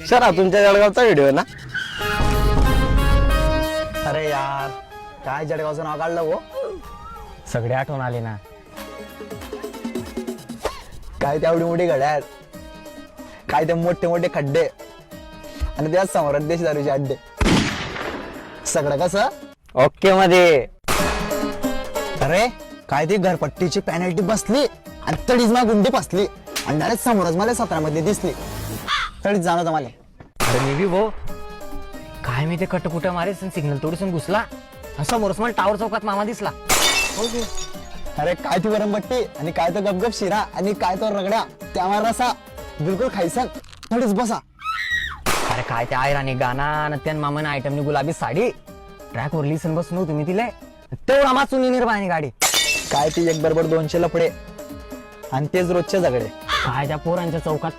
Sir हा तुमच्या जळगावचा video आहे ना? अरे यार काय जळगावचं नाव काढलं हो. सगळे आठवण आले ना. काय तेवढी मोठी घड्याळ, काय ते मोठे मोठे खड्डे आणि त्याच समोर देशी दारूचे अड्डे. सगळं कसं ओके मध्ये. अरे काय ती घरपट्टीची पॅनल्टी बसली आणि तडीच मा गुंडी फसली आणि डायरेक्ट समोरच मला 17 मध्ये दिसली. तडीच जाणं होतं मला. अरे मी बी भाऊ काय मी ते कटकुटा मारे सिग्नल तोडून घुसला आणि समोरच मला टावर चौकात मामा दिसला. अरे काय ती वरमपट्टी आणि काय तो गपगप शिरा आणि काय तो रगड्या त्यावर रसा बिलकुल खायचं थोडीच बसा. अरे काय ते आयराणी गाणा आणि त्या मामाने आयटमनी गुलाबी साडी ट्रॅक वर लिसन बसून होती मी तिला तेवढा माचून निर्माणी गाडी. काय ती एक बरोबर 200 लफडे आणि तेच रोजचे झगडे. काय त्या पोरांच्या चौकात